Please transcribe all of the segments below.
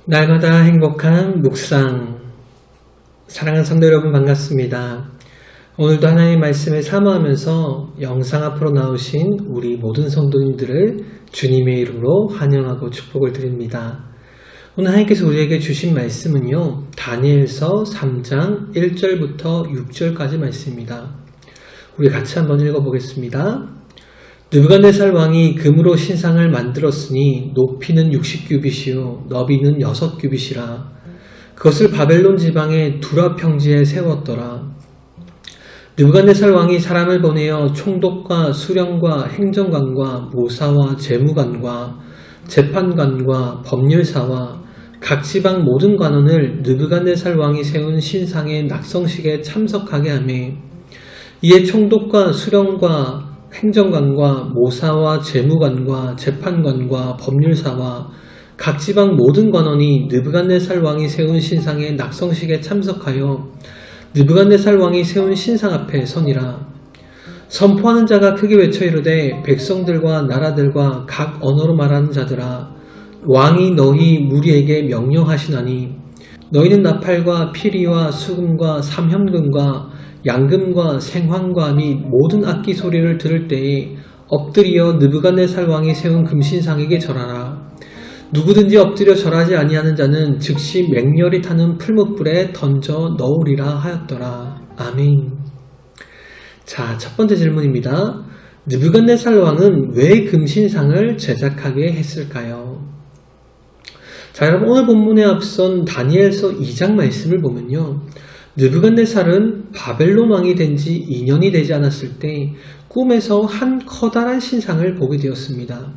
날마다 행복한 묵상. 사랑하는 성도 여러분 반갑습니다. 오늘도 하나님의 말씀을 사모하면서 영상 앞으로 나오신 우리 모든 성도님들을 주님의 이름으로 환영하고 축복을 드립니다. 오늘 하나님께서 우리에게 주신 말씀은요, 다니엘서 3장 1절부터 6절까지 말씀입니다. 우리 같이 한번 읽어보겠습니다. 느부갓네살 왕이 금으로 신상을 만들었으니 높이는 60규빗이요 너비는 6규빗이라. 그것을 바벨론 지방의 두라 평지에 세웠더라. 느부갓네살 왕이 사람을 보내어 총독과 수령과 행정관과 모사와 재무관과 재판관과 법률사와 각 지방 모든 관원을 느부갓네살 왕이 세운 신상의 낙성식에 참석하게 하며, 이에 총독과 수령과 행정관과 모사와 재무관과 재판관과 법률사와 각 지방 모든 관원이 느부갓네살 왕이 세운 신상의 낙성식에 참석하여 느부갓네살 왕이 세운 신상 앞에 서니라. 선포하는 자가 크게 외쳐 이르되, 백성들과 나라들과 각 언어로 말하는 자들아, 왕이 너희 무리에게 명령하시나니 너희는 나팔과 피리와 수금과 삼현금과 양금과 생황과 및 모든 악기 소리를 들을 때에 엎드려 느부갓네살 왕이 세운 금신상에게 절하라. 누구든지 엎드려 절하지 아니하는 자는 즉시 맹렬히 타는 풀무불에 던져 넣으리라 하였더라. 아멘. 자, 첫 번째 질문입니다. 느부갓네살 왕은 왜 금신상을 제작하게 했을까요? 자, 여러분, 오늘 본문에 앞선 다니엘서 2장 말씀을 보면요, 느부갓네살은 바벨론 왕이 된 지 2년이 되지 않았을 때 꿈에서 한 커다란 신상을 보게 되었습니다.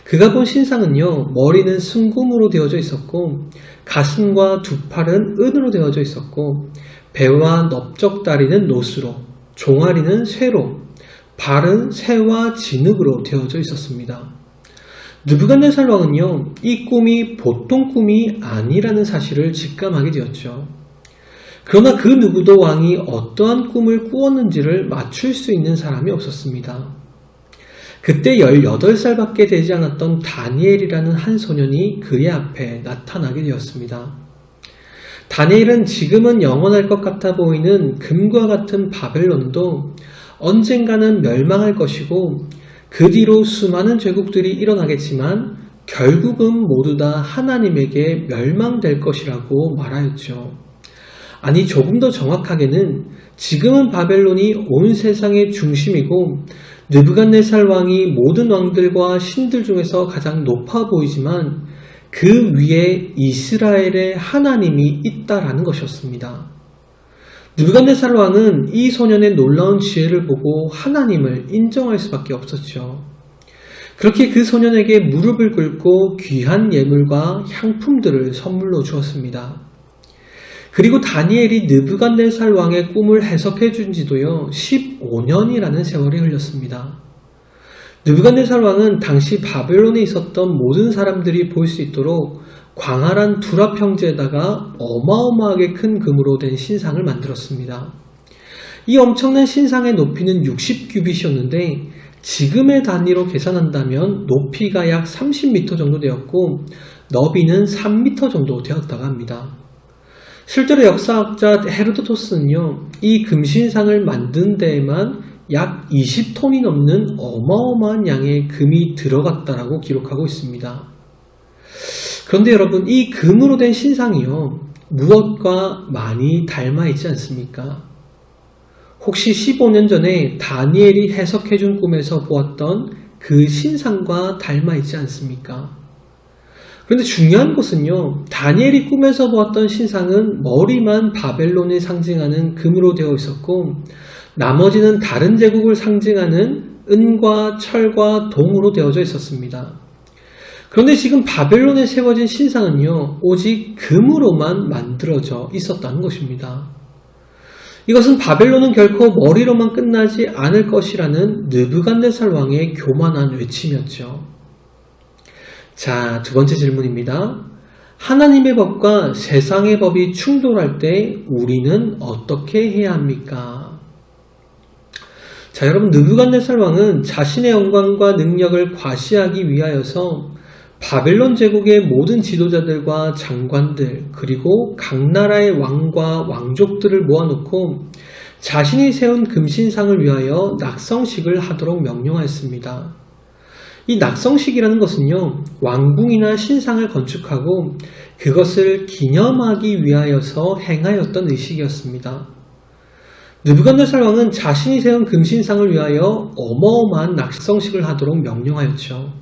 그가 본 신상은요, 머리는 순금으로 되어져 있었고, 가슴과 두 팔은 은으로 되어져 있었고, 배와 넓적다리는 노스로, 종아리는 쇠로, 발은 새와 진흙으로 되어져 있었습니다. 느부갓네살 왕은요, 이 꿈이 보통 꿈이 아니라는 사실을 직감하게 되었죠. 그러나 그 누구도 왕이 어떠한 꿈을 꾸었는지를 맞출 수 있는 사람이 없었습니다. 그때 18살밖에 되지 않았던 다니엘이라는 한 소년이 그의 앞에 나타나게 되었습니다. 다니엘은 지금은 영원할 것 같아 보이는 금과 같은 바벨론도 언젠가는 멸망할 것이고, 그 뒤로 수많은 제국들이 일어나겠지만 결국은 모두 다 하나님에게 멸망될 것이라고 말하였죠. 아니, 조금 더 정확하게는 지금은 바벨론이 온 세상의 중심이고 느부갓네살 왕이 모든 왕들과 신들 중에서 가장 높아 보이지만 그 위에 이스라엘의 하나님이 있다라는 것이었습니다. 느부갓네살 왕은 이 소년의 놀라운 지혜를 보고 하나님을 인정할 수밖에 없었죠. 그렇게 그 소년에게 무릎을 꿇고 귀한 예물과 향품들을 선물로 주었습니다. 그리고 다니엘이 느부갓네살 왕의 꿈을 해석해 준 지도요 15년이라는 세월이 흘렸습니다. 느부갓네살 왕은 당시 바벨론에 있었던 모든 사람들이 볼 수 있도록 광활한 두라 평지에다가 어마어마하게 큰 금으로 된 신상을 만들었습니다. 이 엄청난 신상의 높이는 60규빗이었는데 지금의 단위로 계산한다면 높이가 약 30m 정도 되었고 너비는 3m 정도 되었다고 합니다. 실제로 역사학자 헤로도토스는요, 이 금신상을 만든 데에만 약 20톤이 넘는 어마어마한 양의 금이 들어갔다라고 기록하고 있습니다. 그런데 여러분, 이 금으로 된 신상이요, 무엇과 많이 닮아 있지 않습니까? 혹시 15년 전에 다니엘이 해석해준 꿈에서 보았던 그 신상과 닮아 있지 않습니까? 그런데 중요한 것은요, 다니엘이 꿈에서 보았던 신상은 머리만 바벨론을 상징하는 금으로 되어 있었고 나머지는 다른 제국을 상징하는 은과 철과 동으로 되어져 있었습니다. 그런데 지금 바벨론에 세워진 신상은요, 오직 금으로만 만들어져 있었다는 것입니다. 이것은 바벨론은 결코 머리로만 끝나지 않을 것이라는 느부갓네살 왕의 교만한 외침이었죠. 자, 두 번째 질문입니다. 하나님의 법과 세상의 법이 충돌할 때 우리는 어떻게 해야 합니까? 자, 여러분, 느부갓네살 왕은 자신의 영광과 능력을 과시하기 위하여서 바벨론 제국의 모든 지도자들과 장관들 그리고 각 나라의 왕과 왕족들을 모아놓고 자신이 세운 금신상을 위하여 낙성식을 하도록 명령하였습니다. 이 낙성식이라는 것은요, 왕궁이나 신상을 건축하고 그것을 기념하기 위하여서 행하였던 의식이었습니다. 느부갓네살 왕은 자신이 세운 금신상을 위하여 어마어마한 낙성식을 하도록 명령하였죠.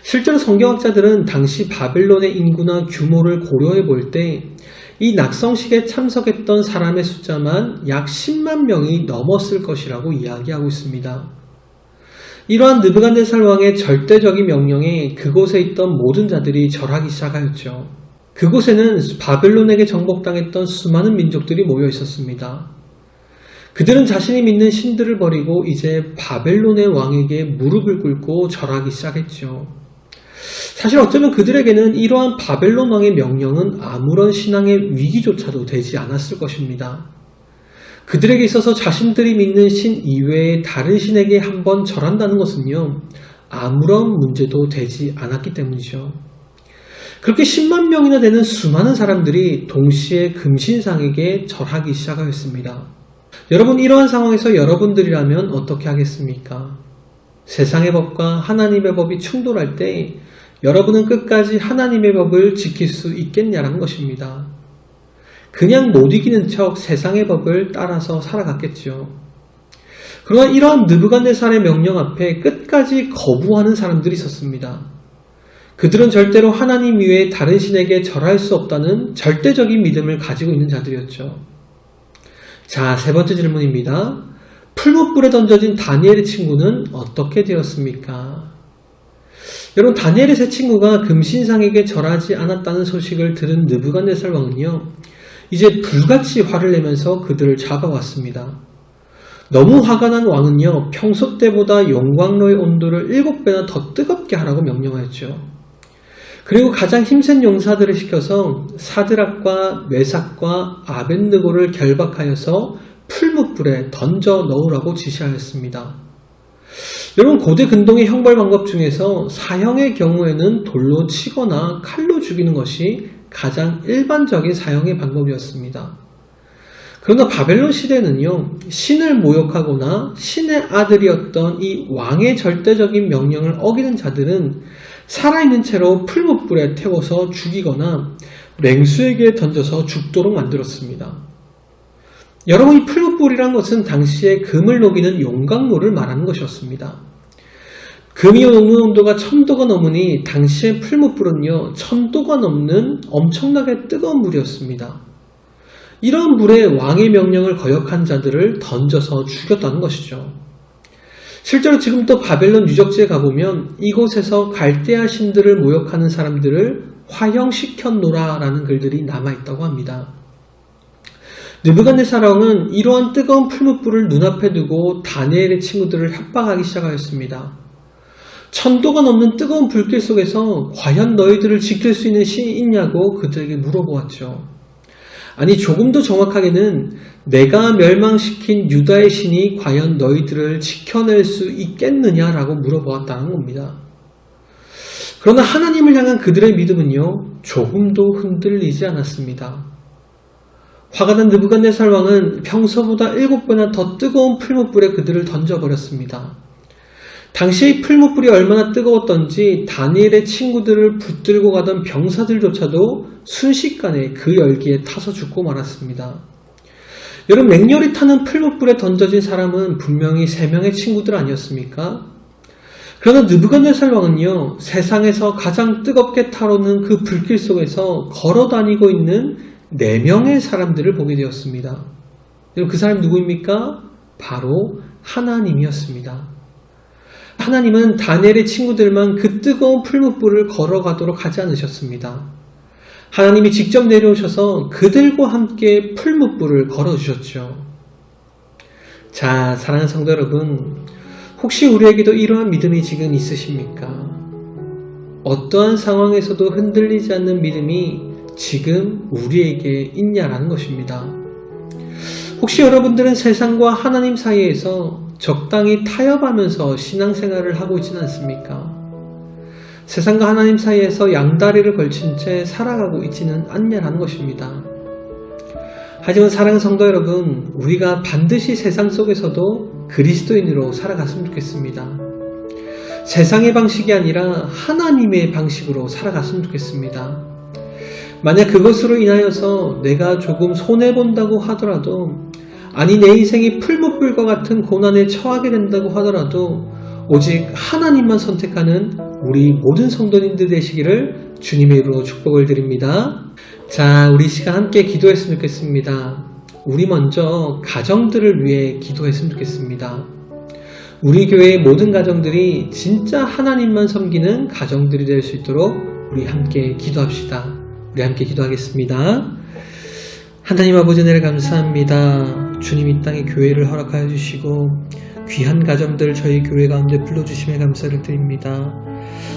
실제로 성경학자들은 당시 바벨론의 인구나 규모를 고려해 볼 때 이 낙성식에 참석했던 사람의 숫자만 약 10만 명이 넘었을 것이라고 이야기하고 있습니다. 이러한 느부갓네살 왕의 절대적인 명령에 그곳에 있던 모든 자들이 절하기 시작하였죠. 그곳에는 바벨론에게 정복당했던 수많은 민족들이 모여 있었습니다. 그들은 자신이 믿는 신들을 버리고 이제 바벨론의 왕에게 무릎을 꿇고 절하기 시작했죠. 사실 어쩌면 그들에게는 이러한 바벨론 왕의 명령은 아무런 신앙의 위기조차도 되지 않았을 것입니다. 그들에게 있어서 자신들이 믿는 신 이외의 다른 신에게 한번 절한다는 것은요, 아무런 문제도 되지 않았기 때문이죠. 그렇게 10만 명이나 되는 수많은 사람들이 동시에 금신상에게 절하기 시작하였습니다. 여러분, 이러한 상황에서 여러분들이라면 어떻게 하겠습니까? 세상의 법과 하나님의 법이 충돌할 때 여러분은 끝까지 하나님의 법을 지킬 수 있겠냐라는 것입니다. 그냥 못 이기는 척 세상의 법을 따라서 살아갔겠죠. 그러나 이러한 느부갓네살의 명령 앞에 끝까지 거부하는 사람들이 있었습니다. 그들은 절대로 하나님 이외에 다른 신에게 절할 수 없다는 절대적인 믿음을 가지고 있는 자들이었죠. 자, 세 번째 질문입니다. 풀무불에 던져진 다니엘의 친구는 어떻게 되었습니까? 여러분, 다니엘의 세 친구가 금신상에게 절하지 않았다는 소식을 들은 느부갓네살 왕은요, 이제 불같이 화를 내면서 그들을 잡아왔습니다. 너무 화가 난 왕은요, 평소 때보다 용광로의 온도를 7배나 더 뜨겁게 하라고 명령하였죠. 그리고 가장 힘센 용사들을 시켜서 사드락과 메삭과 아벳느고를 결박하여서 풀무불에 던져 넣으라고 지시하였습니다. 여러분, 고대 근동의 형벌 방법 중에서 사형의 경우에는 돌로 치거나 칼로 죽이는 것이 가장 일반적인 사형의 방법이었습니다. 그러나 바벨론 시대는요, 신을 모욕하거나 신의 아들이었던 이 왕의 절대적인 명령을 어기는 자들은 살아있는 채로 풀무불에 태워서 죽이거나 맹수에게 던져서 죽도록 만들었습니다. 여러분, 이 풀무불이란 것은 당시에 금을 녹이는 용광로를 말하는 것이었습니다. 금이 녹는 온도가 1000도가 넘으니 당시의 풀무불은요, 1000도가 넘는 엄청나게 뜨거운 물이었습니다. 이런 물에 왕의 명령을 거역한 자들을 던져서 죽였다는 것이죠. 실제로 지금도 바벨론 유적지에 가보면 이곳에서 갈대아 신들을 모욕하는 사람들을 화형시켰노라 라는 글들이 남아있다고 합니다. 느부갓네살 왕은 이러한 뜨거운 풀무불을 눈앞에 두고 다니엘의 친구들을 협박하기 시작하였습니다. 1000도가 넘는 뜨거운 불길 속에서 과연 너희들을 지킬 수 있는 신이 있냐고 그들에게 물어보았죠. 아니, 조금 더 정확하게는 내가 멸망시킨 유다의 신이 과연 너희들을 지켜낼 수 있겠느냐라고 물어보았다는 겁니다. 그러나 하나님을 향한 그들의 믿음은요, 조금도 흔들리지 않았습니다. 화가 난 느부갓네살 왕은 평소보다 7배나 더 뜨거운 풀무불에 그들을 던져버렸습니다. 당시의 풀무불이 얼마나 뜨거웠던지 다니엘의 친구들을 붙들고 가던 병사들조차도 순식간에 그 열기에 타서 죽고 말았습니다. 여러분, 맹렬히 타는 풀무불에 던져진 사람은 분명히 3명의 친구들 아니었습니까? 그러나 느부갓네살 왕은요, 세상에서 가장 뜨겁게 타오르는 그 불길 속에서 걸어다니고 있는 4명의 사람들을 보게 되었습니다. 여러분, 그 사람이 누구입니까? 바로 하나님이었습니다. 하나님은 다니엘의 친구들만 그 뜨거운 풀무불을 걸어가도록 하지 않으셨습니다. 하나님이 직접 내려오셔서 그들과 함께 풀무불을 걸어주셨죠. 자, 사랑하는 성도 여러분, 혹시 우리에게도 이러한 믿음이 지금 있으십니까? 어떠한 상황에서도 흔들리지 않는 믿음이 지금 우리에게 있냐라는 것입니다. 혹시 여러분들은 세상과 하나님 사이에서 적당히 타협하면서 신앙생활을 하고 있지는 않습니까? 세상과 하나님 사이에서 양다리를 걸친 채 살아가고 있지는 않냐는 것입니다. 하지만 사랑하는 성도 여러분, 우리가 반드시 세상 속에서도 그리스도인으로 살아갔으면 좋겠습니다. 세상의 방식이 아니라 하나님의 방식으로 살아갔으면 좋겠습니다. 만약 그것으로 인하여서 내가 조금 손해본다고 하더라도, 아니 내 인생이 풀무불과 같은 고난에 처하게 된다고 하더라도 오직 하나님만 선택하는 우리 모든 성도님들 되시기를 주님의 이름으로 축복을 드립니다. 자, 우리 시간 함께 기도했으면 좋겠습니다. 우리 먼저 가정들을 위해 기도했으면 좋겠습니다. 우리 교회의 모든 가정들이 진짜 하나님만 섬기는 가정들이 될 수 있도록 우리 함께 기도합시다. 우리 함께 기도하겠습니다. 하나님 아버지 은혜를 감사합니다. 주님 이 땅에 교회를 허락하여 주시고 귀한 가정들 저희 교회 가운데 불러주심에 감사를 드립니다.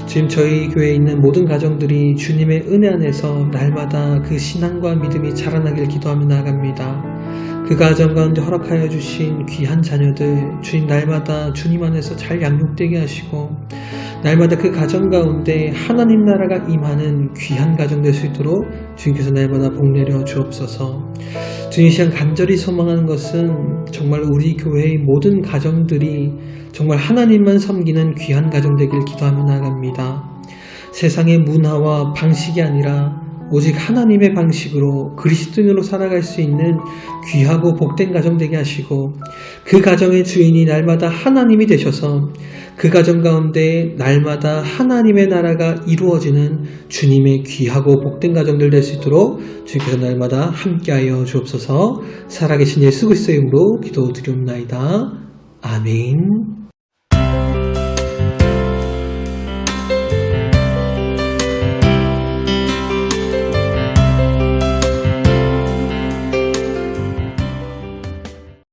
지금 저희 교회에 있는 모든 가정들이 주님의 은혜 안에서 날마다 그 신앙과 믿음이 자라나길 기도하며 나아갑니다. 그 가정 가운데 허락하여 주신 귀한 자녀들 주님 날마다 주님 안에서 잘 양육되게 하시고 날마다 그 가정 가운데 하나님 나라가 임하는 귀한 가정 될 수 있도록 주님께서 날마다 복내려 주옵소서. 주님 이 시간 간절히 소망하는 것은 정말 우리 교회의 모든 가정들이 정말 하나님만 섬기는 귀한 가정 되길 기도하며 나아갑니다. 세상의 문화와 방식이 아니라 오직 하나님의 방식으로 그리스도인으로 살아갈 수 있는 귀하고 복된 가정 되게 하시고 그 가정의 주인이 날마다 하나님이 되셔서 그 가정 가운데 날마다 하나님의 나라가 이루어지는 주님의 귀하고 복된 가정들 될 수 있도록 주님께서 날마다 함께하여 주옵소서. 살아계신 예수 그리스도의 이름으로 기도드리옵나이다. 아멘.